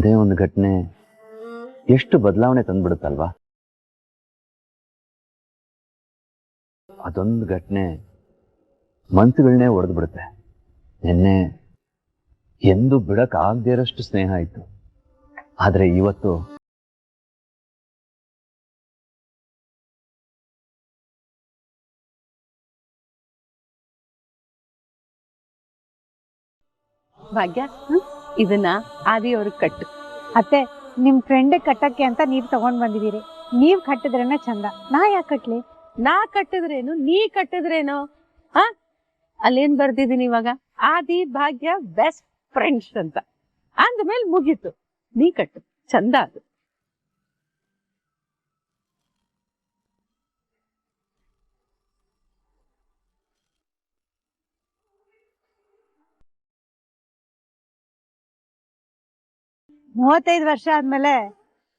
ಒಂದೇ ಒಂದು ಘಟನೆ ಎಷ್ಟು ಬದಲಾವಣೆ ತಂದ್ಬಿಡುತ್ತಲ್ವಾ. ಅದೊಂದು ಘಟನೆ ಮನ್ಸುಗಳನ್ನೇ ಒಡೆದು ಬಿಡುತ್ತೆ. ನಿನ್ನೆ ಎಂದು ಬಿಡಕ್ ಆಗದೇ ಇರೋಷ್ಟು ಸ್ನೇಹ ಆಯ್ತು, ಆದ್ರೆ ಇವತ್ತು ಭಾಗ್ಯ, ಇದನ್ನ ಆದಿಯವ್ರಿಗೆ ಕಟ್ಟು. ಅತ್ತೆ, ನಿಮ್ ಫ್ರೆಂಡ್ ಕಟ್ಟಕ್ಕೆ ಅಂತ ನೀವ್ ತಗೊಂಡ್ ಬಂದಿದೀರಿ. ನೀವ್ ಕಟ್ಟಿದ್ರೇನೆ ಚಂದ, ನಾ ಯಾಕೆ ಕಟ್ಲಿ? ನಾ ಕಟ್ಟಿದ್ರೇನು, ನೀ ಕಟ್ಟಿದ್ರೇನು? ಹ, ಅಲ್ಲೇನ್ ಬರ್ದಿದೀನಿ ಇವಾಗ? ಆದಿ ಭಾಗ್ಯ ಬೆಸ್ಟ್ ಫ್ರೆಂಡ್ಸ್ ಅಂತ ಅಂದ್ಮೇಲೆ ಮುಗೀತು. ನೀ ಕಟ್ಟು, ಚಂದ ಅದು. ಮೂವತ್ತೈದು ವರ್ಷ ಆದ್ಮೇಲೆ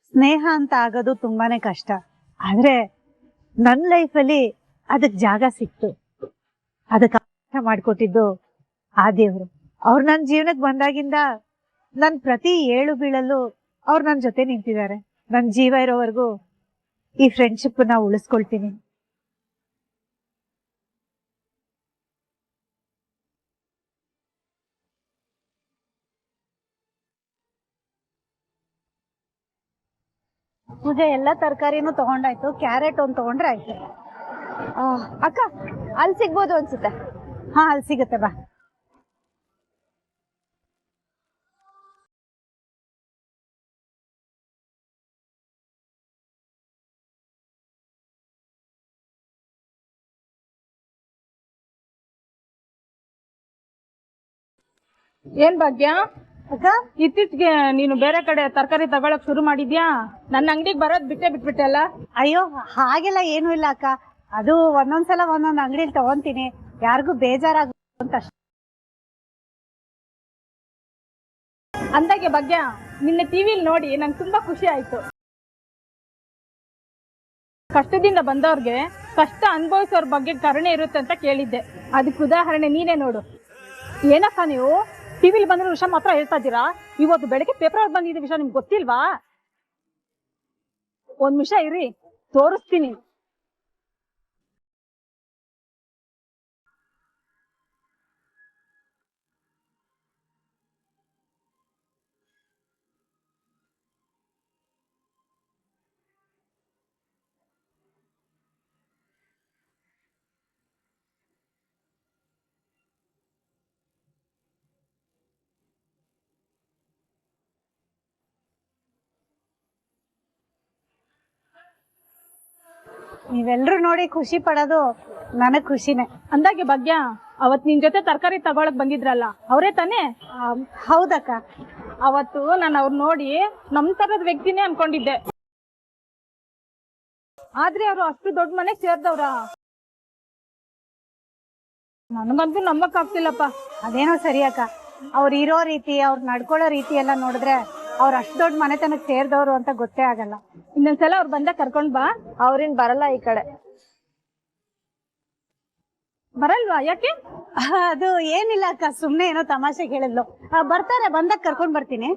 ಸ್ನೇಹ ಅಂತ ಆಗೋದು ತುಂಬಾನೇ ಕಷ್ಟ. ಆದ್ರೆ ನನ್ ಲೈಫಲ್ಲಿ ಅದಕ್ ಜಾಗ ಸಿಕ್ತು. ಅದಕ್ಕೆ ಅರ್ಥ ಮಾಡ್ಕೊಟ್ಟಿದ್ದು ಆ ದೇವ್ರು. ಅವ್ರು ನನ್ ಜೀವನಕ್ಕೆ ಬಂದಾಗಿಂದ ನನ್ ಪ್ರತಿ ಏಳು ಬೀಳಲ್ಲೂ ಅವ್ರು ನನ್ ಜೊತೆ ನಿಂತಿದ್ದಾರೆ. ನನ್ ಜೀವ ಇರೋವರೆಗೂ ಈ ಫ್ರೆಂಡ್ಶಿಪ್ ನ ಉಳಿಸ್ಕೊಳ್ತೀನಿ. ಪೂಜೆ ಎಲ್ಲ ತರಕಾರಿನೂ ತಗೊಂಡಾಯ್ತು, ಕ್ಯಾರೆಟ್ ಒಂದ್ ತಗೊಂಡ್ರೆ ಆಯ್ತು. ಅಕ್ಕ, ಅಲ್ಲಿ ಸಿಗ್ಬೋದು ಅನ್ಸುತ್ತೆ. ಹಾ, ಅಲ್ಲಿ ಸಿಗುತ್ತೆ, ಬಾ. ಏನ್ ಭಾಗ್ಯ, ಅಕ್ಕ, ಇತ್ತೀಚೆಗೆ ನೀನು ಬೇರೆ ಕಡೆ ತರಕಾರಿ ತಗೊಳಕ್ ಶುರು ಮಾಡಿದ್ಯಾ? ನನ್ನ ಅಂಗಡಿಗೆ ಬರೋದ್ ಬಿಟ್ಟೆ ಅಲ್ಲ? ಅಯ್ಯೋ, ಹಾಗೆಲ್ಲ ಏನು ಇಲ್ಲ ಅಕ್ಕ. ಅದು ಒಂದೊಂದ್ಸಲ ಒಂದೊಂದ್ ಅಂಗಡಿಲಿ ತಗೊಂತೀನಿ, ಯಾರಿಗೂ ಬೇಜಾರಾಗ ಅಂತ. ಅಂದಾಗೆ ಭಾಗ್ಯ, ನಿನ್ನೆ ಟಿವಿಲಿ ನೋಡಿ ನಂಗೆ ತುಂಬಾ ಖುಷಿ ಆಯ್ತು. ಕಷ್ಟದಿಂದ ಬಂದವ್ರಿಗೆ ಕಷ್ಟ ಅನುಭವಿಸೋರ್ ಬಗ್ಗೆ ಕರುಣೆ ಇರುತ್ತೆ ಅಂತ ಕೇಳಿದ್ದೆ. ಅದಕ್ಕೆ ಉದಾಹರಣೆ ನೀನೇ ನೋಡು. ಏನಕ್ಕ ನೀವು ಟಿವಿಲಿ ಬಂದಿರೋ ವಿಷಯ ಮಾತ್ರ ಹೇಳ್ತಾ ಇದ್ದೀರಾ? ಇವತ್ತು ಬೆಳಗ್ಗೆ ಪೇಪರ್ ಬಂದಿದ್ದ ವಿಷಯ ನಿಮ್ಗೆ ಗೊತ್ತಿಲ್ವಾ? ಒಂದ್ ನಿಮಿಷ ಇರಿ, ತೋರಿಸ್ತೀನಿ. ನೀವೆಲ್ರೂ ನೋಡಿ ಖುಷಿ ಪಡೋದು ನನಗ್ ಖುಷಿನೇ. ಅಂದಾಗೆ ಭಾಗ್ಯ, ಅವತ್ ನಿನ್ ಜೊತೆ ತರಕಾರಿ ತಗೊಳಕ್ ಬಂದಿದ್ರಲ್ಲ, ಅವರೇ ತಾನೇ? ಹೌದಕ್ಕ. ಅವತ್ತು ನಾನು ಅವ್ರು ನೋಡಿ ನಮ್ ತರದ ವ್ಯಕ್ತಿನೇ ಅನ್ಕೊಂಡಿದ್ದೆ, ಆದ್ರೆ ಅವ್ರು ಅಷ್ಟು ದೊಡ್ಡ ಮನೆಗ್ ಸೇರ್ದವ್ರ? ನನಗಂತೂ ನಂಬಕ್ ಆಗ್ತಿಲ್ಲಪ್ಪ. ಅದೇನೋ ಸರಿ ಅಕ್ಕ, ಅವ್ರು ಇರೋ ರೀತಿ, ಅವ್ರು ನಡ್ಕೊಳ್ಳೋ ರೀತಿ ಎಲ್ಲ ನೋಡಿದ್ರೆ ಅವ್ರು ಅಷ್ಟು ದೊಡ್ಡ ಮನೆತನಕ್ಕೆ ಸೇರಿದವರು ಅಂತ ಗೊತ್ತೇ ಆಗಲ್ಲ. ಇನ್ನೊಂದ್ಸಲ ಅವ್ರು ಬಂದ ಕರ್ಕೊಂಡ್ ಬಾ. ಅವ್ರೇನ್ ಬರಲ್ಲ ಈ ಕಡೆ. ಬರಲ್ವಾ? ಯಾಕೆ? ಅದು ಏನಿಲ್ಲ ಅಕ್ಕ, ಸುಮ್ನೆ ಏನೋ ತಮಾಷೆ ಹೇಳಿದ್ಲು. ಬರ್ತಾರೆ, ಬಂದಾಗ ಕರ್ಕೊಂಡ್ ಬರ್ತೀನಿ.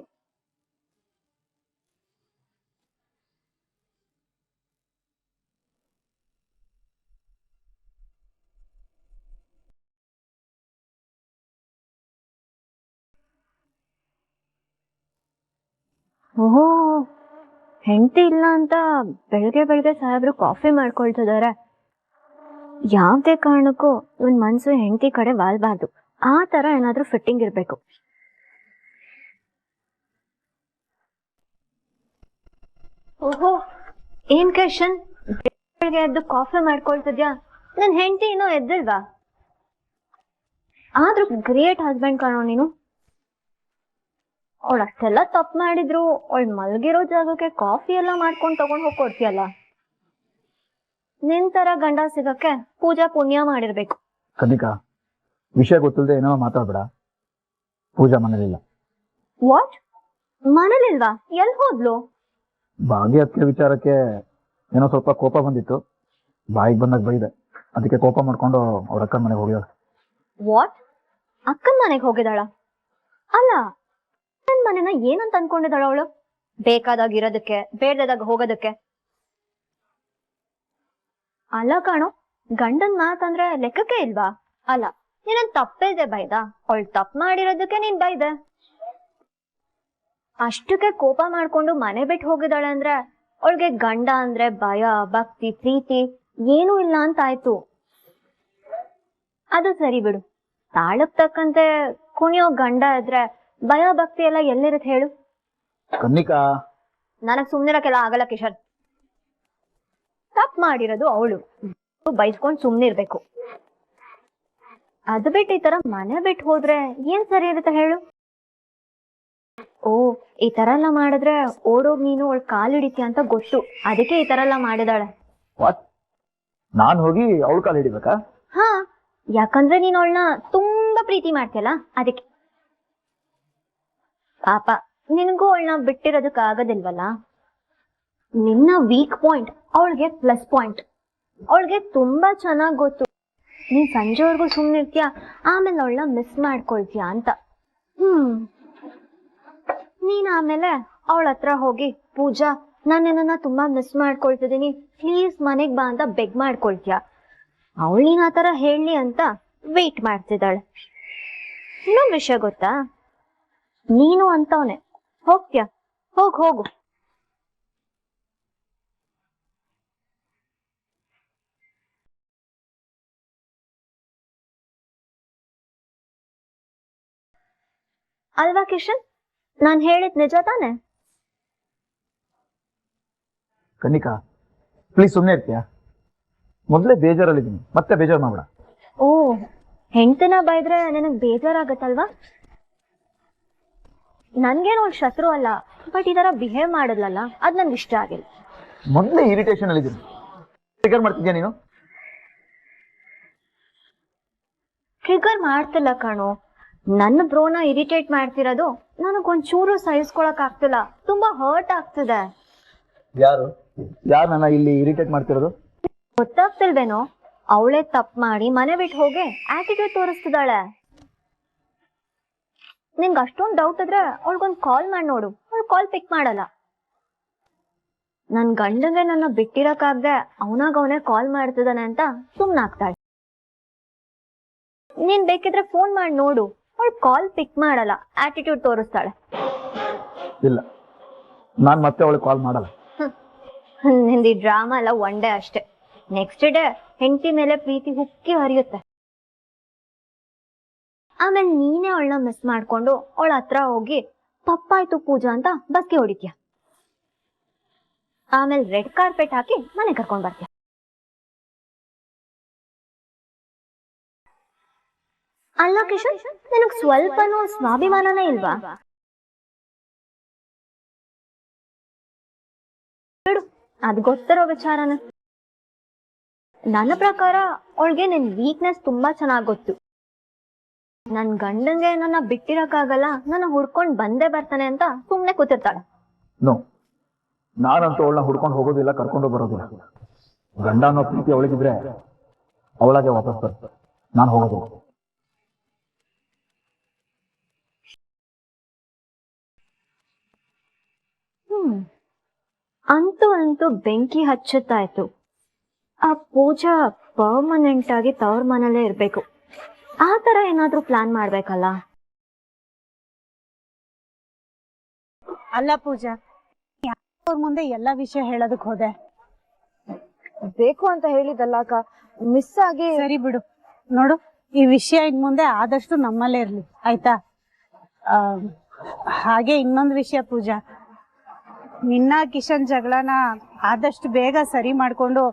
ಓಹೋ, ಹೆಂಡತಿ ಇಲ್ಲ ಅಂತ ಬೆಳಗ್ಗೆ ಸಾಹೇಬ್ರು ಕಾಫಿ ಮಾಡ್ಕೊಳ್ತಿದ್ದಾರೆ. ಯಾವ್ದೇ ಕಾರಣಕ್ಕೂ ಇವನ್ ಮನ್ಸು ಹೆಂಡತಿ ಕಡೆ ವಾಲ್ಬಾರ್ದು. ಆ ತರ ಏನಾದ್ರೂ ಫಿಟ್ಟಿಂಗ್ ಇರ್ಬೇಕು. ಓಹೋ, ಏನ್ ಕ್ವೆಶ್ಚನ್? ಬೆಳಗ್ಗೆ ಎದ್ದು ಕಾಫಿ ಮಾಡ್ಕೊಳ್ತಿದ್ಯಾ? ನನ್ ಹೆಂಡತಿ ಇನ್ನೂ ಎದ್ದಿಲ್ವಾ? ಆದ್ರೂ ಗ್ರೇಟ್ ಹಸ್ಬೆಂಡ್ ಕಾಣೋ ನೀನು. ಅವಳು ಅಷ್ಟೆಲ್ಲ ತಪ್ಪು ಮಾಡಿದ್ರು ಅವಳು ಮಲ್ಗಿರೋ ಜಾಗಕ್ಕೆ ಕಾಫಿ ಎಲ್ಲ ಮಾಡ್ಕೊಂಡು ತಗೊಂಡ್ ಹೋಗಿ ಕೊಡ್ತೀಯಲ್ಲ. ನಿನ್ ತರ ಗಂಡ ಸಿಗಕ್ಕೆ ಪೂಜಾ ಪುಣ್ಯ ಮಾಡಿರ್ಬೇಕು. ಕನಿಕಾ, ವಿಷಯ ಗೊತ್ತಿಲ್ಲದೆ ಏನೋ ಮಾತಾಡ್ಬೇಡ. ಪೂಜಾ ಮನೇಲಿಲ್ಲ. ವಾಟ್? ಮನೇಲಿಲ್ವಾ? ಎಲ್ ಹೋದ್ಲು? ಭಾಗ್ಯ ಅತ್ತಿಗೆ ವಿಚಾರಕ್ಕೆ ಏನೋ ಸ್ವಲ್ಪ ಕೋಪ ಬಂದಿತ್ತು, ಬಾಯಿಗೆ ಬಂದಾಗ ಬೈದೆ. ಅದಕ್ಕೆ ಕೋಪ ಮಾಡ್ಕೊಂಡು ಅವ್ರ ಅಕ್ಕನ ಮನೆಗೆ ಹೋಗ್ಯಾಳ. ವಾಟ್? ಅಕ್ಕನ ಮನೆಗೆ ಹೋಗಿದಾಳ? ಅಲ್ಲ, ಗಂಡನ್ ಮನೆನ ಏನಂತ ಅನ್ಕೊಂಡಿದ್ದಾಳ ಅವಳು? ಬೇಕಾದಾಗ ಇರೋದಕ್ಕೆ, ಬೇಡದಾಗ ಹೋಗೋದಕ್ಕೆ. ಅಲ್ಲ ಕಾಣೋ, ಗಂಡನ್ ಮಾತಂದ್ರೆ ಲೆಕ್ಕಕ್ಕೆ ಇಲ್ವಾ? ಅಲ್ಲ, ನೀನನ್ ತಪ್ಪೇದೆ ಬೈದ? ಅವಳು ತಪ್ಪು ಮಾಡಿರೋದಕ್ಕೆ ನೀನ್ ಬೈದೆ. ಅಷ್ಟಕ್ಕೆ ಕೋಪ ಮಾಡ್ಕೊಂಡು ಮನೆ ಬಿಟ್ಟು ಹೋಗಿದ್ದಾಳೆ ಅಂದ್ರೆ ಅವಳಿಗೆ ಗಂಡ ಅಂದ್ರೆ ಭಯ, ಭಕ್ತಿ, ಪ್ರೀತಿ ಏನೂ ಇಲ್ಲ ಅಂತ ಆಯ್ತು. ಅದು ಸರಿ ಬಿಡು, ತಾಳಕ್ ತಕ್ಕಂತೆ ಕುಣಿಯೋ ಗಂಡ ಇದ್ರೆ ಭಯ ಭಕ್ತಿ ಎಲ್ಲ ಎಲ್ಲಿರುತ್ತೆ ಹೇಳು? ಕನ್ನಿಕಾ, ನನಗ್ ಸುಮ್ನಿರಕ್ಕೆಲ್ಲ ಆಗಲ್ಲ ಕಿಶನ್. ತಪ್ಪು ಮಾಡಿರೋದು ಅವಳು, ಬೈಸ್ಕೊಂಡ್ ಸುಮ್ನಿರ್ಬೇಕು. ಅದು ಬಿಟ್ಟು ಈ ತರ ಮನೆ ಬಿಟ್ಟು ಹೋದ್ರೆ ಏನ್ ಸರಿ ಇರುತ್ತೆ ಹೇಳು? ಓ, ಈ ತರ ಎಲ್ಲ ಮಾಡಿದ್ರೆ ಓಡೋಗ್ ನೀನು ಅವಳ ಕಾಲಿಡಿತೀಯ ಅಂತ ಗೊತ್ತು, ಅದಕ್ಕೆ ಈ ತರ ಎಲ್ಲ ಮಾಡಿದಾಳೆ. ವಾಟ್? ನಾನ್ ಹೋಗಿ ಅವಳ ಕಾಲು ಹಿಡಿಬೇಕಾ? ಹಾ, ಯಾಕಂದ್ರೆ ನೀನ್ ಅವಳನ್ನ ತುಂಬಾ ಪ್ರೀತಿ ಮಾಡ್ತೀಯಲ್ಲ, ಅದಕ್ಕೆ. ಪಾಪ ನಿನಗೂ ಅವಳನ್ನ ಬಿಟ್ಟಿರೋದಕ್ ಆಗೋದಿಲ್ವಲ್ಲ. ನಿನ್ನ ವೀಕ್ ಪಾಯಿಂಟ್ ಅವಳಿಗೆ ಪ್ಲಸ್ ಪಾಯಿಂಟ್. ಅವಳಿಗೆ ತುಂಬಾ ಚೆನ್ನಾಗ್ ಗೊತ್ತು ನೀನ್ ಸಂಜೆವರೆಗೂ ಸುಮ್ನಿರ್ತೀಯ, ಆಮೇಲೆ ಅವಳನ್ನ ಮಿಸ್ ಮಾಡ್ಕೊಳ್ತೀಯ ಅಂತ. ನೀನ್ ಆಮೇಲೆ ಅವಳ ಹತ್ರ ಹೋಗಿ, ಪೂಜಾ ನಾನೇನ ತುಂಬಾ ಮಿಸ್ ಮಾಡ್ಕೊಳ್ತಿದೀನಿ, ಪ್ಲೀಸ್ ಮನೆಗ್ ಬಾ ಅಂತ ಬೆಗ್ ಮಾಡ್ಕೊಳ್ತೀಯ. ಅವಳು ನೀನ್ ಆತರ ಹೇಳಿ ಅಂತ ವೇಟ್ ಮಾಡ್ತಿದ್ದಾಳೆ. ಇನ್ನೊಂದ್ ವಿಷಯ ಗೊತ್ತಾ, ನೀನು ಅಂತವನೆ ಹೋಗ್ತೀಯ, ಹೋಗು. ಅಲ್ವಾ ಕಿಶನ್? ನಾನ್ ಹೇಳಿದ್ ನಿಜ ತಾನೆ? ಕನ್ನಿಕಾ, ಪ್ಲೀಸ್ ಸುಮ್ಮನೆ ಇರ್ತೀಯಾ? ಮೊದಲೇ ಬೇಜಾರಲ್ಲಿದ್ದೀನಿ, ಮತ್ತೆ ಬೇಜಾರು ಮಾಡ್ಬೇಡ. ಓ, ಹೆಂಡತಿನ ಬೈದ್ರೆ ನಿನಗ್ ಬೇಜಾರಾಗತ್ತಲ್ವಾ? ನನ್ಗೇನು ಅವ್ಳು ಶತ್ರು ಅಲ್ಲ, ಬಟ್ ಈ ತರ ಬಿಹೇವ್ ಮಾಡಿದ್ಲಲ್ಲ, ಅದ್ ನನ್ಗೆ ಇಷ್ಟ ಆಗಿಲ್ಲ. ಮೊದಲೇ ಇರಿಟೇಷನ್ ಅಲ್ಲಿದ್ದೀನಿ, ಟ್ರಿಗರ್ ಮಾಡ್ತಿದ್ಯಾ ನೀನು? ಟ್ರಿಗರ್ ಮಾಡ್ತಿಲ್ಲ ಕಣೋ, ನನ್ನ ಬ್ರೋನ ಇರಿಟೇಟ್ ಮಾಡ್ತಿರೋದು ನನಗೊಂಚೂರು ಸಹಿಸ್ಕೊಳಕ್ ಆಗ್ತಿಲ್ಲ, ತುಂಬಾ ಹರ್ಟ್ ಆಗ್ತಿದೆ. ಯಾರು ನನ್ನ ಇಲ್ಲಿ ಇರಿಟೇಟ್ ಮಾಡ್ತಿರೋದು? ಗೊತ್ತಾಗ್ತಿಲ್ವೇನೋ, ಅವಳೇ ತಪ್ಪು ಮಾಡಿ ಮನೆ ಬಿಟ್ಟು ಹೋಗಿ ಆಟಿಟ್ಯೂಡ್ ತೋರಿಸ್ತಿದ್ದಾಳೆ. ನಿಂಗೆ ಅಷ್ಟೊಂದು ಡೌಟ್ ಇದ್ರೆ ಅವಳಿಗೊಂದು ಕಾಲ್ ಮಾಡಿ ನೋಡು, ಅವಳು ಕಾಲ್ ಪಿಕ್ ಮಾಡಲ್ಲ. ನನ್ ಗಂಡಂಗೆ ನನ್ನ ಬಿಟ್ಟಿರಕ್ಕಾಗ್ದೆ ಅವನೇ ಕಾಲ್ ಮಾಡ್ತಿದ್ದಾನೆ ಅಂತ ಸುಮ್ನಾಗ್ತಾಳೆ. ನೀನ್ ಬೇಕಿದ್ರೆ ಫೋನ್ ಮಾಡಿ ನೋಡು, ಅವಳು ಕಾಲ್ ಪಿಕ್ ಮಾಡಲ್ಲ, ಆಟಿಟ್ಯೂಡ್ ತೋರಿಸ್ತಾಳೆ. ಇಲ್ಲ, ನಾನ್ ಮತ್ತೆ ಅವಳಿಗೆ ಕಾಲ್ ಮಾಡಲ್ಲ. ನಿಂದಿ ಡ್ರಾಮಾ ಎಲ್ಲ ಒನ್ ಡೇ ಅಷ್ಟೇ, ನೆಕ್ಸ್ಟ್ ಡೇ ಹೆಂಡತಿ ಮೇಲೆ ಪ್ರೀತಿ ಹುಕ್ಕಿ ಹರಿಯುತ್ತೆ. ಆಮೇಲೆ ನೀನೇ ಅವಳನ್ನ ಮಿಸ್ ಮಾಡ್ಕೊಂಡು ಅವಳ ಹತ್ರ ಹೋಗಿ ತಪ್ಪಾಯ್ತು ಪೂಜಾ ಅಂತ ಬಸ್ಗೆ ಹೊಡಿತೀಯ. ಆಮೇಲೆ ರೆಡ್ ಕಾರ್ಪೆಟ್ ಹಾಕಿ ಮನೆ ಕರ್ಕೊಂಡ್ ಬರ್ತೀಯ. ಅಲ್ಲ ಕಿಶನ್, ನಿನಗ್ ಸ್ವಲ್ಪನೂ ಸ್ವಾಭಿಮಾನನೇ ಇಲ್ವಾ? ಬಿಡು, ಅದ್ ಗೊತ್ತಿರೋ ವಿಚಾರನ. ನನ್ನ ಪ್ರಕಾರ ಅವಳಿಗೆ ನಿನ್ ವೀಕ್ನೆಸ್ ತುಂಬಾ ಚೆನ್ನಾಗ್ ಗೊತ್ತು. ನನ್ ಗಂಡಂಗೆ ನನ್ನ ಬಿಟ್ಟಿರಕ್ಕಾಗಲ್ಲ, ನನ್ನ ಹುಡ್ಕೊಂಡ್ ಬಂದೇ ಬರ್ತಾನೆ ಅಂತ ಸುಮ್ನೆ ಕೂತಿರ್ತಾಳೆ. ನೋ, ನಾನಂತೂ ಅವಳನ್ನ ಹುಡ್ಕೊಂಡು ಹೋಗೋದಿಲ್ಲ, ಕರ್ಕೊಂಡು ಬರೋದಿಲ್ಲ. ಗಂಡ ಅನ್ನೋ ಪ್ರೀತಿ ಅವಳಿಗಿದ್ರೆ ಅವಳಾಗೆ ವಾಪಸ್ ಬರ್ತದೆ, ನಾನು ಹೋಗೋದಿಲ್ಲ. ಅಂತೂ ಬೆಂಕಿ ಹಚ್ಚುತ್ತಾಯ್ತು. ಆ ಪೂಜಾ ಪರ್ಮನೆಂಟ್ ಆಗಿ ತವ್ರ ಮನೇಲೇ ಇರ್ಬೇಕು. ಆ ತರ ಏನಾದ್ರೂ ಪ್ಲಾನ್ ಮಾಡ್ಬೇಕಲ್ಲ. ಅಲ್ಲ ಪೂಜಾ, ಅವ್ರ ಮುಂದೆ ಎಲ್ಲಾ ವಿಷಯ ಹೇಳೋದಕ್ ಹೋದೆ? ಬೇಕು ಅಂತ ಹೇಳಿದಲ್ಲ ಅಕ್ಕ, ಮಿಸ್ ಆಗಿ. ಸರಿ ಬಿಡು, ನೋಡು ಈ ವಿಷಯ ಇನ್ ಮುಂದೆ ಆದಷ್ಟು ನಮ್ಮಲ್ಲೇ ಇರ್ಲಿ, ಆಯ್ತಾ? ಹಾಗೆ ಇನ್ನೊಂದು ವಿಷಯ ಪೂಜಾ, ನಿನ್ನ ಕಿಶನ್ ಜಗಳನ ಆದಷ್ಟು ಬೇಗ ಸರಿ ಮಾಡ್ಕೊಂಡು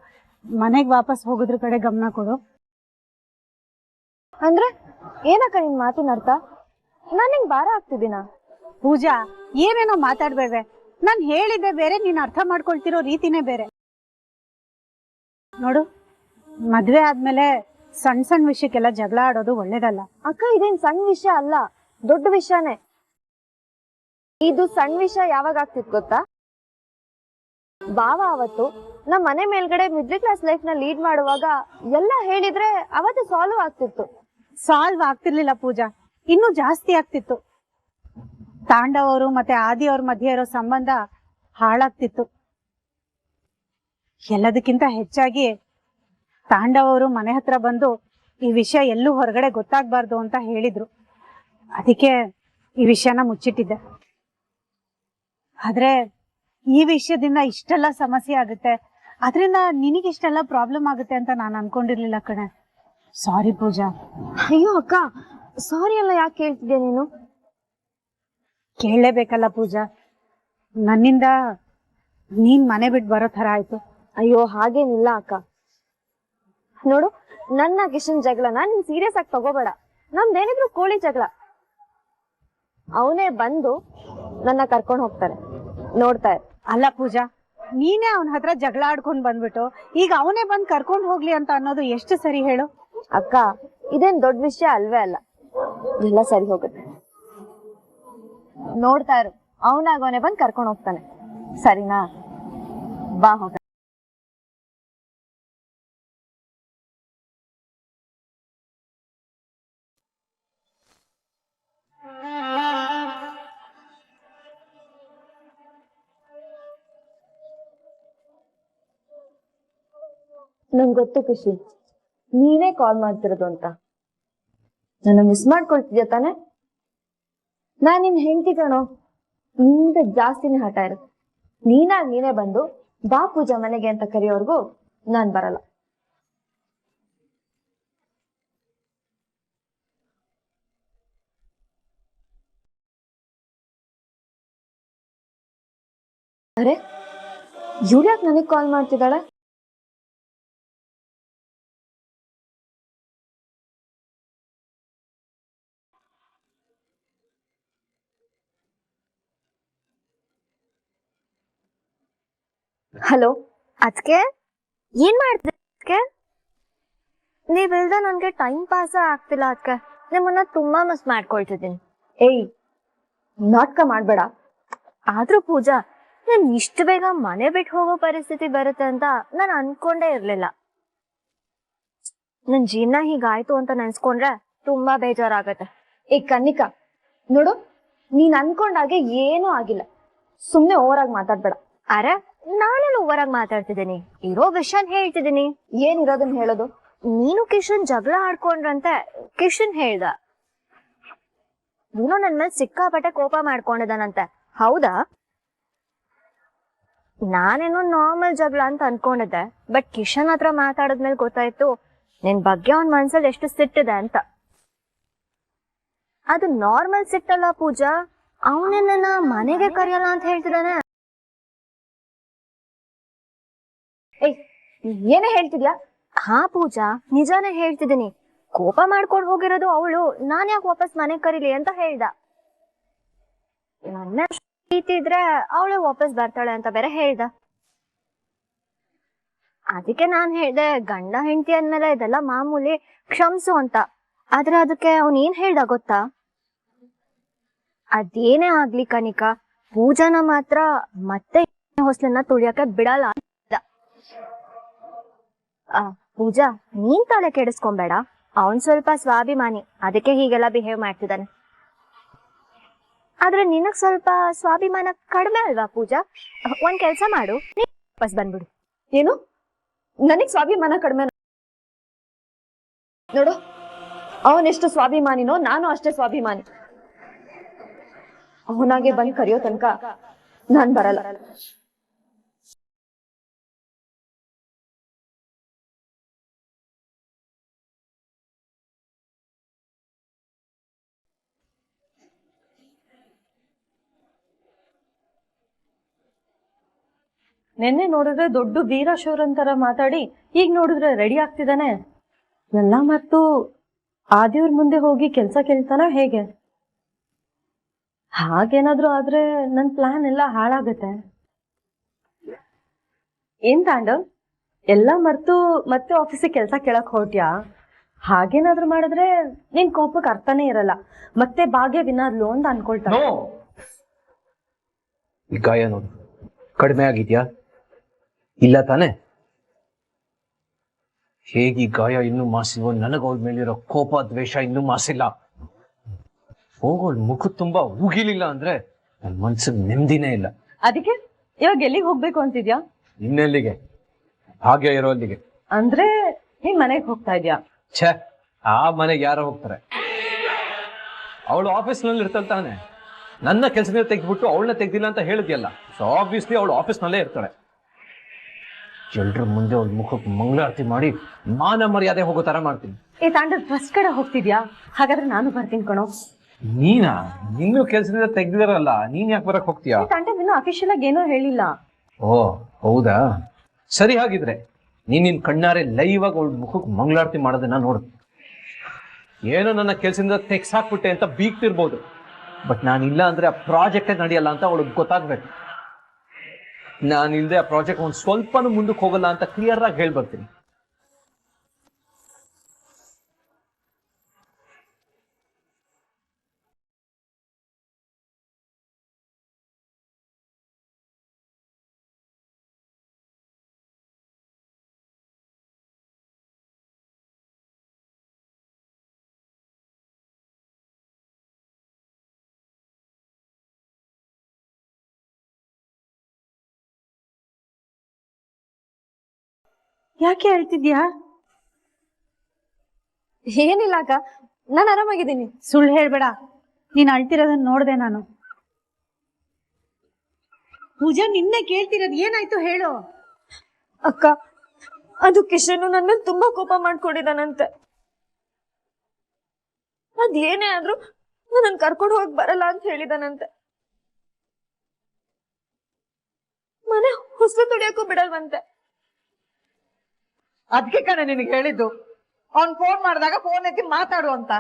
ಮನೆಗ್ ವಾಪಸ್ ಹೋಗೋದ್ರ ಕಡೆ ಗಮನ ಕೊಡು. ಅಂದ್ರೆ ಏನಕ್ಕ ನಿನ್ ಮಾತಿನ ಅರ್ಥ? ನಾನ್ ನಿಂಗ್ ಭಾರ ಆಗ್ತಿದ್ದೀನ? ಪೂಜಾ, ಏನೇನೋ ಮಾತಾಡ್ಬೇಡ್ವೆ. ನಾನ್ ಹೇಳಿದ್ದೆ ಬೇರೆ, ನೀನ್ ಅರ್ಥ ಮಾಡ್ಕೊಳ್ತಿರೋ ರೀತಿನೇ ಬೇರೆ. ನೋಡು, ಮದ್ವೆ ಆದ್ಮೇಲೆ ಸಣ್ಣ ಸಣ್ಣ ವಿಷಯಕ್ಕೆಲ್ಲ ಜಗಳ ಆಡೋದು ಒಳ್ಳೇದಲ್ಲ. ಅಕ್ಕ, ಇದೇನ್ ಸಣ್ಣ ವಿಷಯ ಅಲ್ಲ, ದೊಡ್ಡ ವಿಷಯನೇ. ಇದು ಸಣ್ಣ ವಿಷಯ ಯಾವಾಗ ಆಗ್ತಿತ್ತು ಗೊತ್ತಾ? ಬಾವ ಅವತ್ತು ನಮ್ಮ ಮನೆ ಮೇಲ್ಗಡೆ ಮಿಡ್ಲ್ ಕ್ಲಾಸ್ ಲೈಫ್ ನ ಲೀಡ್ ಮಾಡುವಾಗ ಎಲ್ಲ ಹೇಳಿದ್ರೆ ಅವತ್ತು ಸಾಲ್ವ್ ಆಗ್ತಿತ್ತು. ಸಾಲ್ವ್ ಆಗ್ತಿರ್ಲಿಲ್ಲ ಪೂಜಾ, ಇನ್ನೂ ಜಾಸ್ತಿ ಆಗ್ತಿತ್ತು. ತಾಂಡವ್ ಅವರು ಮತ್ತೆ ಆದಿ ಅವ್ರ ಮಧ್ಯೆ ಇರೋ ಸಂಬಂಧ ಹಾಳಾಗ್ತಿತ್ತು. ಎಲ್ಲದಕ್ಕಿಂತ ಹೆಚ್ಚಾಗಿ ತಾಂಡವ್ ಅವರು ಮನೆ ಹತ್ರ ಬಂದು ಈ ವಿಷಯ ಎಲ್ಲೂ ಹೊರಗಡೆ ಗೊತ್ತಾಗ್ಬಾರ್ದು ಅಂತ ಹೇಳಿದ್ರು. ಅದಕ್ಕೆ ಈ ವಿಷಯನ ಮುಚ್ಚಿಟ್ಟಿದ್ದೆ. ಆದ್ರೆ ಈ ವಿಷಯದಿಂದ ಇಷ್ಟೆಲ್ಲ ಸಮಸ್ಯೆ ಆಗುತ್ತೆ, ಅದರಿಂದ ನಿನಗಿಷ್ಟೆಲ್ಲ ಪ್ರಾಬ್ಲಮ್ ಆಗುತ್ತೆ ಅಂತ ನಾನು ಅನ್ಕೊಂಡಿರ್ಲಿಲ್ಲ ಕಣೆ. ಸಾರಿ ಪೂಜಾ. ಅಯ್ಯೋ ಅಕ್ಕ, ಸಾರಿ ಎಲ್ಲ ಯಾಕೆ ಕೇಳ್ತಿದ್ಯಾ ನೀನು? ಕೇಳಲೇಬೇಕಲ್ಲ ಪೂಜಾ, ನನ್ನಿಂದ ನೀನ್ ಮನೆ ಬಿಟ್ಟು ಬರೋ ತರ ಆಯ್ತು. ಅಯ್ಯೋ ಹಾಗೇನಿಲ್ಲ ಅಕ್ಕ. ನೋಡು, ನನ್ನ ಕಿಶನ್ ಜಗಳನ ನೀನ್ ಸೀರಿಯಸ್ ಆಗಿ ತಗೋಬೇಡ. ನಮ್ದೇನಿದ್ರು ಕೋಳಿ ಜಗಳ. ಅವನೇ ಬಂದು ನನ್ನ ಕರ್ಕೊಂಡು ಹೋಗ್ತಾರೆ, ನೋಡ್ತಾ ಇರು. ಅಲ್ಲ ಪೂಜಾ, ನೀನೇ ಅವನ ಹತ್ರ ಜಗಳ ಆಡ್ಕೊಂಡ್ ಬಂದ್ಬಿಟ್ಟು ಈಗ ಅವನೇ ಬಂದ್ ಕರ್ಕೊಂಡ್ ಹೋಗ್ಲಿ ಅಂತ ಅನ್ನೋದು ಎಷ್ಟು ಸರಿ ಹೇಳು? ಅಕ್ಕ, ಇದೇನ್ ದೊಡ್ಡ ವಿಷಯ ಅಲ್ವೇ ಅಲ್ಲ, ಎಲ್ಲ ಸರಿ ಹೋಗುತ್ತೆ. ನೋಡ್ತಾ ಇರು, ಅವನಾಗವನೇ ಬಂದ್ ಕರ್ಕೊಂಡು ಹೋಗ್ತಾನೆ, ಸರಿನಾ? ಬಾ ಹೋಗ. ನಂಗೆ ಗೊತ್ತು ಖುಷಿ, ನೀನೇ ಕಾಲ್ ಮಾಡ್ತಿರೋದು ಅಂತ. ನನ್ನ ಮಿಸ್ ಮಾಡ್ಕೊಳ್ತಿದ್ಯಾ ತಾನೆ? ನಾನ್ ನಿನ್ ಹೆಂಡತಿ ಕಣೋ, ನಿಂದ ಜಾಸ್ತಿನೇ ಹಠ ಇರುತ್ತೆ. ನೀನೇ ಬಂದು ಬಾ ಪೂಜಾ ಮನೆಗೆ ಅಂತ ಕರೆಯೋರ್ಗು ನಾನ್ ಬರಲ್ಲ. ಅರೆ, ಇವ್ರ್ಯಾಕ್ ನನಗ್ ಕಾಲ್ ಮಾಡ್ತಿದ್ದಾಳೆ? ಹಲೋ ಅದ್ಕೆ, ಏನ್ ಮಾಡ್ತಿದ್ದೆ? ನೀವಿಲ್ದ ನನ್ಗೆ ಟೈಮ್ ಪಾಸ್ ಆಗ್ತಿಲ್ಲ. ಅದ್ಕೆ ನಿಮ್ಮನ್ನ ತುಂಬಾ ಮಿಸ್ ಮಾಡ್ಕೊಳ್ತಿದ್ದೀನಿ. ಏಯ್, ನಾಟಕ ಮಾಡ್ಬೇಡ. ಆದ್ರೂ ಪೂಜಾ, ನಾನ್ ಇಷ್ಟು ಬೇಗ ಮನೆ ಬಿಟ್ಟು ಹೋಗೋ ಪರಿಸ್ಥಿತಿ ಬರುತ್ತೆ ಅಂತ ನಾನು ಅನ್ಕೊಂಡೇ ಇರ್ಲಿಲ್ಲ. ನನ್ ಜೀವನ ಹೀಗಾಯ್ತು ಅಂತ ನೆನ್ಸ್ಕೊಂಡ್ರೆ ತುಂಬಾ ಬೇಜಾರಾಗತ್ತೆ. ಏ ಕನ್ನಿಕಾ, ನೋಡು, ನೀನ್ ಅನ್ಕೊಂಡಾಗೆ ಏನೂ ಆಗಿಲ್ಲ. ಸುಮ್ನೆ ಓವರಾಗಿ ಮಾತಾಡ್ಬೇಡ. ಅರೆ, ನಾನೆಲ್ಲ ಓವರಾಗಿ ಮಾತಾಡ್ತಿದ್ದೀನಿ? ಇರೋ ವಿಷಯನ್ ಹೇಳ್ತಿದ್ದೀನಿ. ಏನಿರೋದನ್ನ ಹೇಳೋದು? ನೀನು ಕಿಶನ್ ಜಗಳ ಆಡ್ಕೊಂಡ್ರಂತೆ ಕಿಶನ್ ಹೇಳ್ದ. ನೀನು ನನ್ ಮೇಲೆ ಸಿಕ್ಕಾಪಟ್ಟೆ ಕೋಪ ಮಾಡ್ಕೊಂಡಿದ್ದಾನಂತೆ, ಹೌದಾ? ನಾನೇನೋ ನಾರ್ಮಲ್ ಜಗಳ ಅಂತ ಅನ್ಕೊಂಡಿದ್ದೆ, ಬಟ್ ಕಿಶನ್ ಹತ್ರ ಮಾತಾಡದ್ಮೇಲೆ ಗೊತ್ತಾಯ್ತು ನಿನ್ ಬಗ್ಗೆ ಅವನ್ ಮನ್ಸಲ್ಲಿ ಎಷ್ಟು ಸಿಟ್ಟಿದೆ ಅಂತ. ಅದು ನಾರ್ಮಲ್ ಸಿಟ್ಟಲ್ಲ ಪೂಜಾ, ಅವನನ್ನ ಮನೆಗೆ ಕರೆಯಲ್ಲ ಅಂತ ಹೇಳ್ತಿದ್ದಾನೆ. ಏಯ್, ಏನೇ ಹೇಳ್ತಿದ್ಯಾ? ಹಾ ಪೂಜಾ, ನಿಜಾನೇ ಹೇಳ್ತಿದ್ದೀನಿ. ಕೋಪ ಮಾಡ್ಕೊಂಡು ಹೋಗಿರೋದು ಅವಳು, ನಾನ್ ಯಾಕೆ ವಾಪಸ್ ಮನೆಗೆ ಕರೀಲಿ ಅಂತ ಹೇಳ್ದ. ನನ್ನ ಪ್ರೀತಿ ಇದ್ರೆ ಅವಳೆ ವಾಪಸ್ ಬರ್ತಾಳೆ ಅಂತ ಬೇರೆ ಹೇಳ್ದ. ಅದಕ್ಕೆ ನಾನ್ ಹೇಳ್ದೆ, ಗಂಡ ಹೆಂಡತಿ ಅಂದ್ಮೇಲೆ ಇದೆಲ್ಲ ಮಾಮೂಲಿ, ಕ್ಷಮ್ಸು ಅಂತ. ಆದ್ರೆ ಅದಕ್ಕೆ ಅವನ್ ಏನ್ ಹೇಳ್ದ ಗೊತ್ತಾ? ಅದೇನೇ ಆಗ್ಲಿ ಕನಿಕಾ, ಪೂಜಾನ ಮಾತ್ರ ಮತ್ತೆ ಹೊಸ್ಲನ್ನ ತುಳಿಯಕ್ಕೆ ಬಿಡಲ್ಲ ಅಂತ. ಪೂಜಾ, ನೀನ್ ತಲೆ ಕೆಡಿಸ್ಕೊಂಬೇಡ. ಅವನ್ ಸ್ವಲ್ಪ ಸ್ವಾಭಿಮಾನಿ, ಅದಕ್ಕೆ ಹೀಗೆಲ್ಲ ಬಿಹೇವ್ ಮಾಡ್ತಿದ್ದಾನೆ. ಆದ್ರೆ ನಿನಗ್ ಸ್ವಲ್ಪ ಸ್ವಾಭಿಮಾನ ಕಡಿಮೆ ಅಲ್ವಾ ಪೂಜಾ? ಒಂದ್ ಕೆಲ್ಸ ಮಾಡು, ನೀನ್ ವಾಪಸ್ ಬಂದ್ಬಿಡು. ಏನು? ನನಗ್ ಸ್ವಾಭಿಮಾನ ಕಡಿಮೆ? ನೋಡು, ಅವನೆಷ್ಟು ಸ್ವಾಭಿಮಾನಿನೋ ನಾನು ಅಷ್ಟೇ ಸ್ವಾಭಿಮಾನಿ. ಅವನಾಗೆ ಬಂದ್ ಕರೆಯೋ ತನಕ ನಾನ್ ಬರಲ್ಲ. ನಿನ್ನೆ ನೋಡಿದ್ರೆ ದೊಡ್ಡ ವೀರಶೂರನ್ ತರ ಮಾತಾಡಿ, ಈಗ ನೋಡಿದ್ರೆ ರೆಡಿ ಆಗ್ತಿದ್ದಾನೆ. ಎಲ್ಲ ಮತ್ತು ಆದಿವ್ರ ಮುಂದೆ ಹೋಗಿ ಕೆಲ್ಸ ಕೇಳ್ತಾನ ಹೇಗೆ? ಹಾಗೇನಾದ್ರೂ ಆದ್ರೆ ನನ್ ಪ್ಲಾನ್ ಎಲ್ಲ ಹಾಳಾಗತ್ತೆ. ಏನ್ ತಾಂಡವ್, ಎಲ್ಲ ಮರ್ತು ಮತ್ತೆ ಆಫೀಸಿಗೆ ಕೆಲ್ಸ ಕೇಳಕ್ ಹೊರಟ್ಯಾ? ಹಾಗೇನಾದ್ರೂ ಮಾಡಿದ್ರೆ ನಿನ್ ಕೋಪಕ್ಕೆ ಅರ್ಥನೇ ಇರಲ್ಲ. ಮತ್ತೆ ಭಾಗ್ಯ ವಿನಾದ್ಲು ಅಂತ ಅನ್ಕೊಳ್ತಾನೆ. ಗಾಯ ನೋಡು, ಕಡಿಮೆ ಆಗಿದ್ಯಾ? ಇಲ್ಲ ತಾನೆ? ಹೇಗೆ ಗಾಯ ಇನ್ನೂ ಮಾಸಿಲ್ವೋ, ನನಗೆ ಅವ್ರ ಮೇಲಿರೋ ಕೋಪ ದ್ವೇಷ ಇನ್ನೂ ಮಾಸಿಲ್ಲ. ಹೋಗೋಳ್ ಮುಖ ತುಂಬಾ ಉಗಿಲಿಲ್ಲ ಅಂದ್ರೆ ನನ್ ಮನ್ಸಿಗೆ ನೆಮ್ಮದಿನೇ ಇಲ್ಲ. ಅದಕ್ಕೆ ಇವಾಗ ಎಲ್ಲಿಗೆ ಹೋಗ್ಬೇಕು ಅಂತಿದ್ಯಾ? ಇನ್ನೆಲ್ಲಿಗೆ? ಭಾಗ್ಯ ಇರೋ ಅಲ್ಲಿಗೆ. ಅಂದ್ರೆ ನೀನ್ ಮನೆಗೆ ಹೋಗ್ತಾ ಇದ್ಯಾ? ಛೇ, ಆ ಮನೆಗೆ ಯಾರೋ ಹೋಗ್ತಾರೆ? ಅವಳು ಆಫೀಸ್ನಲ್ಲಿ ಇರ್ತಾಳೆ ತಾನೆ. ನನ್ನ ಕೆಲಸದಿಂದ ತೆಗೆದ್ಬಿಟ್ಟು ಅವಳನ್ನ ತೆಗ್ದಿಲ್ಲ ಅಂತ ಹೇಳಿದ್ಯಲ್ಲ, ಸೊ ಆಬ್ವಿಯಸ್ಲಿ ಅವಳು ಆಫೀಸ್ನಲ್ಲೇ ಇರ್ತಾಳೆ. ಎಲ್ರ ಮುಂದೆ ಅವಳ ಮುಖಕ್ಕೆ ಮಂಗಳಾರತಿ ಮಾಡಿ ಮಾನ ಮರ್ಯಾದೆ ಹೋಗೋ ತರ ಮಾಡ್ತೀನಿ. ತಾಂಡ ಟ್ರಸ್ಟ್ ಕಡೆ ಹೋಗ್ತಿದ್ಯಾ? ಹಾಗಾದ್ರೆ ನಾನು ಬರ್ತೀನಿ ಕಣೋ. ನೀನಾ? ನಿನ್ನೂ ಕೆಲಸದಿಂದ ತೆಗ್ದಿದಾರಲ್ಲ, ನೀನ್ ಯಾಕೆ ಬರಕ್ ಹೋಗ್ತೀಯಾ? ತಾಂಡ ಇನ್ನೂ ಅಫಿಷಿಯಲ್ ಆಗಿ ಏನೋ ಹೇಳಿಲ್ಲ. ಓ ಹೌದಾ, ಸರಿ. ಹಾಗಿದ್ರೆ ನಿನ್ ಕಣ್ಣಾರೆ ಲೈವ್ ಆಗಿ ಅವಳ ಮುಖಕ್ಕೆ ಮಂಗಳಾರತಿ ಮಾಡೋದನ್ನ ನೋಡು. ಏನೋ ನನ್ನ ಕೆಲಸದಿಂದ ತೆಗ್ಸಾಕ್ಬಿಟ್ಟೆ ಅಂತ ಬೀಗ್ತಿರ್ಬೋದು, ಬಟ್ ನಾನಿಲ್ಲ ಅಂದ್ರೆ ಆ ಪ್ರಾಜೆಕ್ಟೇ ನಡೆಯಲ್ಲ ಅಂತ ಅವಳಿಗೆ ಗೊತ್ತಾಗ್ಬೇಕು. ನಾನಿಲ್ಲದೆ ಆ ಪ್ರಾಜೆಕ್ಟ್ ಒಂದು ಸ್ವಲ್ಪನೂ ಮುಂದಕ್ಕೆ ಹೋಗಲ್ಲ ಅಂತ ಕ್ಲಿಯರ್ ಆಗಿ ಹೇಳ್ಬರ್ತೀನಿ. ಯಾಕೆ ಹೇಳ್ತಿದ್ಯಾ? ಏನಿಲ್ಲ ಅಕ್ಕ, ನಾನು ಆರಾಮಾಗಿದ್ದೀನಿ. ಸುಳ್ಳು ಹೇಳ್ಬೇಡ, ನೀನ್ ಅಳ್ತಿರೋದನ್ನ ನೋಡ್ದೆ ನಾನು. ಪೂಜಾ, ನಿನ್ನೆ ಕೇಳ್ತಿರೋದು ಏನಾಯ್ತು ಹೇಳು. ಅಕ್ಕ, ಅದು ಕಿಶನ್ ನನ್ನ ಮೇಲೆ ತುಂಬಾ ಕೋಪ ಮಾಡ್ಕೊಂಡಿದ್ದಾನಂತೆ. ಅದೇನೇ ಆದ್ರೂ ನನ್ನ ಕರ್ಕೊಂಡು ಹೋಗಕ್ ಬರಲ್ಲ ಅಂತ ಹೇಳಿದಾನಂತೆ. ಮನೆ ಹೊಸಲು ತುಳಿಯಕ್ಕೂ ಬಿಡಲ್ವಂತೆ. ಅದಕ್ಕೆ ಕಣೆ ನಿನಗೆ ಹೇಳಿದ್ದು, ಅವ್ನ್ ಫೋನ್ ಮಾಡಿದಾಗ ಫೋನ್ ಎತ್ತಿ ಮಾತಾಡು ಅಂತ.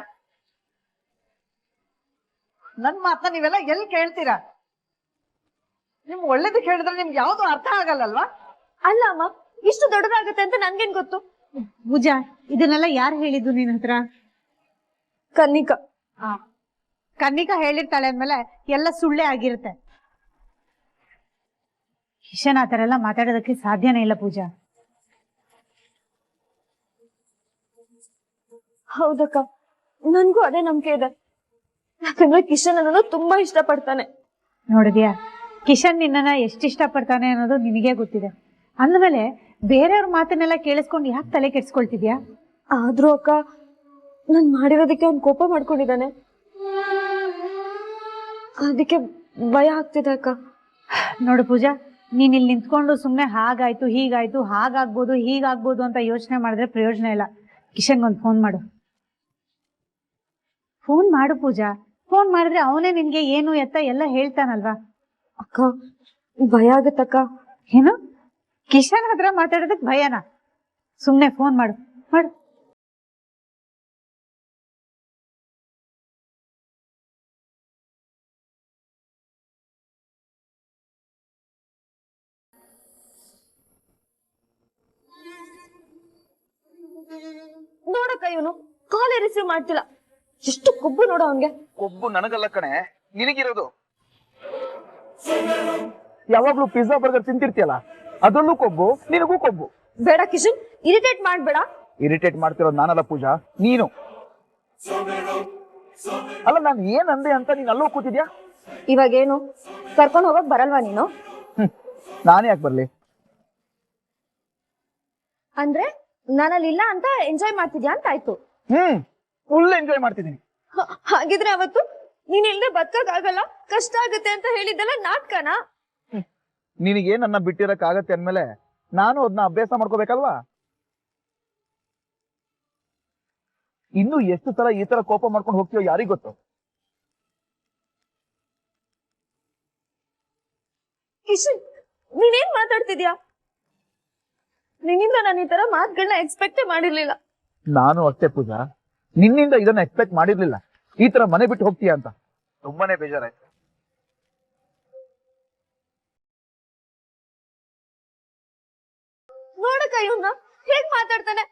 ನನ್ ಮಾತನ್ನ ನೀವೆಲ್ಲ ಎಲ್ಲಿ ಕೇಳ್ತೀರಾ? ನಿಮ್ ಒಳ್ಳೇದಕ್ಕೆ ಹೇಳಿದ್ರೆ ನಿಮ್ಗೆ ಯಾವ್ದು ಅರ್ಥ ಆಗಲ್ಲಲ್ವಾ? ಅಲ್ಲ ಅಮ್ಮ, ಇಷ್ಟು ದೊಡ್ಡದಾಗತ್ತೆ ಅಂತ ನನ್ಗೇನ್ ಗೊತ್ತು? ಪೂಜಾ, ಇದನ್ನೆಲ್ಲ ಯಾರು ಹೇಳಿದ್ದು ನಿನ್ ಹತ್ರ? ಕನ್ನಿಕಾ. ಕನ್ನಿಕಾ ಹೇಳಿರ್ತಾಳೆ ಅಂದ್ಮೇಲೆ ಎಲ್ಲ ಸುಳ್ಳೇ ಆಗಿರುತ್ತೆ. ಕಿಶನ್ ಆ ತರ ಎಲ್ಲ ಮಾತಾಡೋದಕ್ಕೆ ಸಾಧ್ಯನೇ ಇಲ್ಲ ಪೂಜಾ. ಹೌದಕ್ಕ, ನನ್ಗೂ ಅದೇ ನಂಬಿಕೆ ಇದೆ. ಯಾಕಂದ್ರೆ ಕಿಶನ್ ಅನ್ನೋದು ತುಂಬಾ ಇಷ್ಟ ಪಡ್ತಾನೆ. ನೋಡಿದ್ಯಾ, ಕಿಶನ್ ನಿನ್ನನ್ನ ಎಷ್ಟು ಇಷ್ಟ ಪಡ್ತಾನೆ ಅನ್ನೋದು ನಿನಗೆ ಗೊತ್ತಿದೆ. ಅಂದ್ಮೇಲೆ ಬೇರೆಯವ್ರ ಮಾತನ್ನೆಲ್ಲ ಕೇಳಿಸ್ಕೊಂಡು ಯಾಕೆ ತಲೆ ಕೆಡ್ಸ್ಕೊಳ್ತಿದ್ಯಾ? ಆದ್ರೂ ಅಕ್ಕ, ನಾನ್ ಮಾಡಿರೋದಕ್ಕೆ ಅವ್ನ್ ಕೋಪ ಮಾಡ್ಕೊಂಡಿದ್ದಾನೆ. ಅದಕ್ಕೆ ಭಯ ಆಗ್ತಿದೆ ಅಕ್ಕ. ನೋಡು ಪೂಜಾ, ನೀನ್ ಇಲ್ಲಿ ನಿಂತ್ಕೊಂಡು ಸುಮ್ನೆ ಹಾಗಾಯ್ತು ಹೀಗಾಯ್ತು ಹಾಗಾಗ್ಬೋದು ಹೀಗಾಗ್ಬೋದು ಅಂತ ಯೋಚನೆ ಮಾಡಿದ್ರೆ ಪ್ರಯೋಜನ ಇಲ್ಲ. ಕಿಶನ್ಗೊಂದು ಫೋನ್ ಮಾಡು. ಫೋನ್ ಮಾಡು ಪೂಜಾ. ಫೋನ್ ಮಾಡಿದ್ರೆ ಅವನೇ ನಿನ್ಗೆ ಏನು ಎತ್ತ ಎಲ್ಲ ಹೇಳ್ತಾನಲ್ವಾ. ಅಕ್ಕ, ಭಯ ಆಗತ್ತಕ್ಕ. ಏನು, ಕಿಶನ್ ಹತ್ರ ಮಾತಾಡೋದಕ್ ಭಯನಾ? ಸುಮ್ನೆ ಫೋನ್ ಮಾಡು ಮಾಡು. ನೋಡಕ್ಕ, ಇವನು ಕಾಲೇ ರಿಸೀವ್ ಮಾಡ್ತಿಲ್ಲ. ಎಷ್ಟು ಕೊಬ್ಬು ನೋಡು ಅವನ್ಗೆ. ಕೊಬ್ಬು ನನಗಲ್ಲ ಕಣೆ, ನಿನಗಿರೋದು. ಯಾವಾಗ್ಲೂ ಪಿಜ್ಜಾ ಬರ್ಗರ್ ತಿಂತಿರ್ತೀಯಲ್ಲ, ಅದರಲ್ಲೂ ಕೊಬ್ಬು, ನಿನಗೂ ಕೊಬ್ಬು. ಬೇಡ ಕಿಶನ್, ಇರಿಟೇಟ್ ಮಾಡ್ಬೇಡ. ಇರಿಟೇಟ್ ಮಾಡ್ತಿರೋದು ನಾನಲ್ಲ ಪೂಜಾ, ನೀನು. ಅಲ್ಲ, ನಾನು ಏನ್ ಅಂದೆ ಅಂತ ನೀನ್ ಅಲ್ಲೂ ಕೂತಿದ್ಯಾ? ಇವಾಗೇನು ಕರ್ಕೊಂಡು ಹೋಗಕ್ ಬರಲ್ವಾ ನೀನು? ನಾನೇ ಯಾಕೆ ಬರ್ಲಿ? ಅಂದ್ರೆ ನಾನಲ್ಲಿ ಇಲ್ಲ ಅಂತ ಎಂಜಾಯ್ ಮಾಡ್ತಿದ್ಯಾ ಅಂತ ಆಯ್ತು. ಫುಲ್ ಎಂಜಾಯ್ ಮಾಡ್ತಿದ್ದೀನಿ. ಹಾಗಿದ್ರೆ ಅವತ್ತು ನೀನ್ ಇಲ್ದೆ ಬದುಕಕ್ ಆಗಲ್ಲ, ಕಷ್ಟ ಆಗುತ್ತೆ ಅಂತ ಹೇಳಿದ್ದೆಲ್ಲ ನಾಟಕನಾ? ನಿನಗೆ ನನ್ನ ಬಿಟ್ಟಿರಕ್ ಆಗತ್ತೆ ಅಂದ್ಮೇಲೆ ನಾನು ಅದನ್ನ ಅಭ್ಯಾಸ ಮಾಡ್ಕೋಬೇಕಲ್ವಾ? ಇನ್ನು ಎಷ್ಟು ಸಲ ಈ ತರ ಕೋಪ ಮಾಡ್ಕೊಂಡು ಹೋಗ್ತೀಯೋ ಯಾರಿಗ್ ಗೊತ್ತು? ಕಿಶನ್, ನೀನೇನ್ ಮಾತಾಡ್ತಿದ್ಯಾ? ನಿನ್ನಿಂದ ನಾನು ಈ ತರ ಮಾತುಗಳನ್ನ ಎಕ್ಸ್ಪೆಕ್ಟೇ ಮಾಡಿರ್ಲಿಲ್ಲ. ನಾನು ಅಷ್ಟೇ ಪೂಜಾ, ನಿನ್ನಿಂದ ಇದನ್ನ ಎಕ್ಸ್ಪೆಕ್ಟ್ ಮಾಡಿರ್ಲಿಲ್ಲ. ಈ ತರ ಮನೆ ಬಿಟ್ಟು ಹೋಗ್ತೀಯ ಅಂತ ತುಂಬಾನೇ ಬೇಜಾರಾಯ್ತು. ನೋಡಕ್ಕ, ಇವನ್ನ ಹೇಗ್ ಮಾತಾಡ್ತಾನೆ.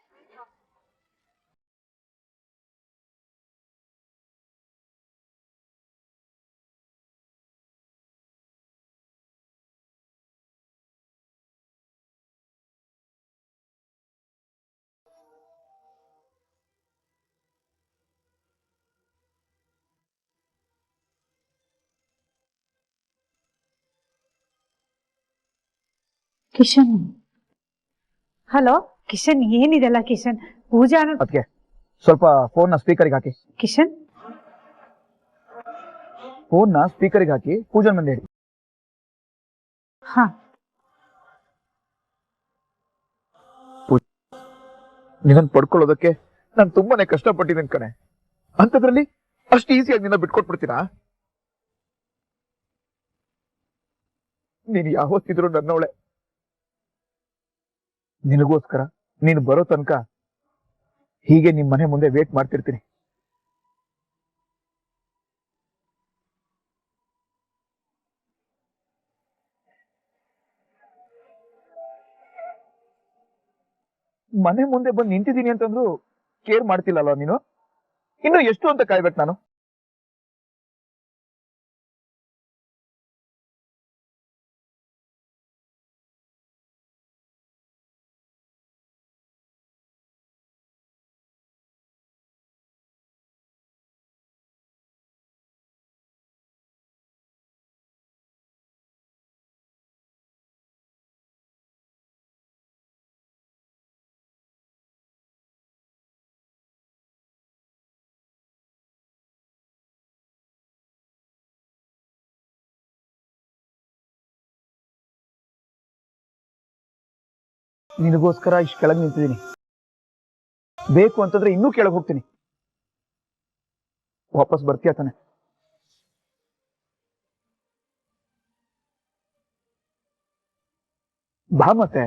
ಕಿಶನ್ ಹಲೋ ಕಿಶನ್, ಏನಿದೆಲ್ಲ ಕಿಶನ್? ಪೂಜಾ ಅದಕ್ಕೆ ಸ್ವಲ್ಪ ಫೋನ್ನ ಸ್ಪೀಕರ್ಗೆ ಹಾಕಿ. ಕಿಶನ್ ಫೋನ್ನ ಸ್ಪೀಕರ್ಗೆ ಹಾಕಿ ಪೂಜನ್ ಮುಂದೆ ಹೇಳಿ. ಹಾ ನಿನ್ನ ಪಡ್ಕೊಳ್ಳೋದಕ್ಕೆ ನಾನು ತುಂಬಾನೇ ಕಷ್ಟಪಟ್ಟಿದ್ದೇನೆ ಕಣೆ. ಅಂತದ್ರಲ್ಲಿ ಅಷ್ಟು ಈಸಿಯಾಗಿ ನಿನ್ನ ಬಿಟ್ಕೊಟ್ಬಿಡ್ತೀರಾ? ನೀನು ಯಾವತ್ತಿದ್ರು ನನ್ನವಳೆ. ನಿನಗೋಸ್ಕರ ನೀನು ಬರೋ ತನಕ ಹೀಗೆ ನಿಮ್ ಮನೆ ಮುಂದೆ ವೇಟ್ ಮಾಡ್ತಿರ್ತೀನಿ. ಮನೆ ಮುಂದೆ ಬಂದು ನಿಂತಿದ್ದೀನಿ ಅಂತಂದ್ರು ಕೇರ್ ಮಾಡ್ತಿಲ್ಲಲ್ಲ ನೀನು. ಇನ್ನು ಎಷ್ಟು ಅಂತ ಕಾಯ್ಬೇಕು ನಾನು? ನಿನಗೋಸ್ಕರ ಇಷ್ಟು ಕೆಳಗೆ ನಿಂತಿದ್ದೀನಿ. ಬೇಕು ಅಂತಂದ್ರೆ ಇನ್ನೂ ಕೆಳಗೆ ಹೋಗ್ತೀನಿ. ವಾಪಸ್ ಬರ್ತೀಯ ತಾನೆ? ಬಾ ಮತ್ತೆ.